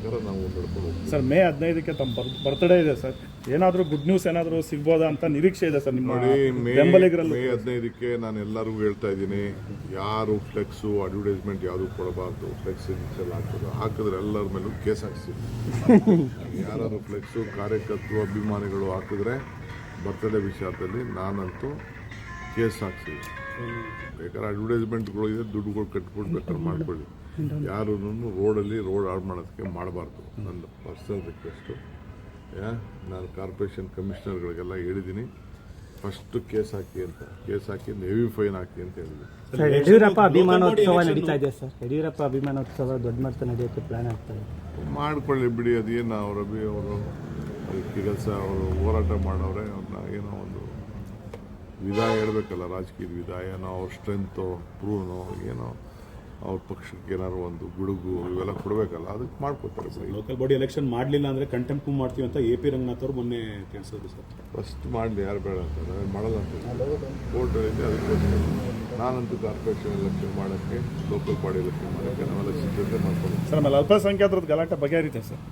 ಪ್ರಕಾರ ನಾವು ನಡ್ಕೊಂಡು ಹೋಗ್ತೀವಿ. ಸರ್ ಮೇ 15ಕ್ಕೆ ತಮ್ಮ ಬರ್ತ್ಡೇ ಇದೆ ಸರ್, ಏನಾದರೂ ಗುಡ್ ನ್ಯೂಸ್ ಏನಾದರೂ ಸಿಗ್ಬೋದಾ ಅಂತ ನಿರೀಕ್ಷೆ ಇದೆ ಸರ್ ನಿಮ್ಮ ನೋಡಿ. ಬೆಂಬಲಿಗರಲ್ಲೂ. ಮೇ 15ಕ್ಕೆ ನಾನು ಎಲ್ಲರಿಗೂ ಹೇಳ್ತಾ ಇದ್ದೀನಿ, ಯಾರು ಫ್ಲೆಕ್ಸು ಅಡ್ವರ್ಟೈಸ್ಮೆಂಟ್ ಯಾವುದು ಕೊಡಬಾರ್ದು. ಫ್ಲೆಕ್ಸ್ ಎಲ್ಲ ಹಾಕಿದ್ರೆ ಎಲ್ಲರ ಮೇಲೂ ಕೇಸ್ ಹಾಕ್ತೀವಿ. ಯಾರಾದರೂ ಫ್ಲೆಕ್ಸು ಕಾರ್ಯಕರ್ತರು ಅಭಿಮಾನಿಗಳು ಹಾಕಿದ್ರೆ ಬರ್ತ್ಡೇ ವಿಚಾರದಲ್ಲಿ ನಾನಂತೂ ಕೇಸ್ ಹಾಕ್ತೀವಿ. ಬೇಕಾದ್ರೆ ಅಡ್ವರ್ಟೈಸ್ಮೆಂಟ್ಗಳು ಇದೆ, ದುಡ್ಡುಗಳು ಕಟ್ಬಿಟ್ಟು ಬೇಕಾದ್ರೆ ಮಾಡ್ಕೊಳ್ಳಿ. ಯಾರೂ ರೋಡಲ್ಲಿ ರೋಡ್ ಹಾಳು ಮಾಡೋದಕ್ಕೆ ಮಾಡಬಾರ್ದು. ನನ್ನ ಪರ್ಸನಲ್ ರಿಕ್ವೆಸ್ಟು. ನಾನು ಕಾರ್ಪೊರೇಷನ್ ಕಮಿಷನರ್ಗಳಿಗೆಲ್ಲ ಹೇಳಿದ್ದೀನಿ, ಫಸ್ಟ್ ಕೇಸ್ ಹಾಕಿ ಅಂತ. ಕೇಸ್ ಹಾಕಿ ಹೆವಿ ಫೈನ್ ಹಾಕಿ ಅಂತ ಹೇಳಿದ್ವಿ. ಸರ್ ಯಡಿಯೂರಪ್ಪ ಅಭಿಮಾನೋತ್ಸವ ನಡೀತಾ ಇದೆ ಸರ್. ಯಡಿಯೂರಪ್ಪ ಅಭಿಮಾನೋತ್ಸವ ದೊಡ್ಡ ಮಟ್ಟ ನಡೆಯೋಕ್ಕೆ ಪ್ಲಾನ್ ಆಗ್ತದೆ. ಮಾಡ್ಕೊಳ್ಳಿ ಬಿಡಿ, ಅದೇನು ಅವರು ಕೆಲಸ ಅವರು ಹೋರಾಟ ಮಾಡವ್ರೆ. ಅವ್ರನ್ನ ಏನೋ ಒಂದು ವಿದಾಯ ಹೇಳಬೇಕಲ್ಲ, ರಾಜಕೀಯದ ವಿದಾಯನೋ ಅವ್ರ ಸ್ಟ್ರೆಂತು ಪ್ರೂವ್ನೋ ಏನೋ ಅವ್ರ ಪಕ್ಷಕ್ಕೆ ಏನಾದ್ರು ಒಂದು ಗುಡುಗು ಇವೆಲ್ಲ ಕೊಡಬೇಕಲ್ಲ, ಅದಕ್ಕೆ ಮಾಡ್ಕೋತಾರೆ. ಲೋಕಲ್ ಬಾಡಿ ಎಲೆಕ್ಷನ್ ಮಾಡಲಿಲ್ಲ ಅಂದರೆ ಕಂಟೆಂಪ್ಟ್ ಮಾಡ್ತೀವಿ ಅಂತ AP ರಂಗನಾಥ್ ಅವರು ಮೊನ್ನೆ ತಿಳಿಸಿದ್ರು ಸರ್. ಫಸ್ಟ್ ಮಾಡಲಿ, ಯಾರು ಬೇಡ ಅಂತಾರೆ, ಮಾಡಲ್ಲ ಅಂತ ಕೋರ್ಟಲ್ಲಿದೆ. ಅದಕ್ಕೋಸ್ಕರ ನಾನಂತೂ ಕಾರ್ಪೊರೇಷನ್ ಎಲೆಕ್ಷನ್ ಮಾಡೋಕ್ಕೆ, ಲೋಕಲ್ ಬಾಡಿ ಎಲೆಕ್ಷನ್ ಮಾಡೋಕ್ಕೆ ನಾವೆಲ್ಲ ಸಿದ್ಧತೆ ಮಾಡ್ಕೊಂಡು. ಸರ್ ಆಮೇಲೆ ಅಲ್ಪಸಂಖ್ಯಾತರದ್ದು ಗಲಾಟೆ ಬಗೆಹರಿತೆ ಸರ್.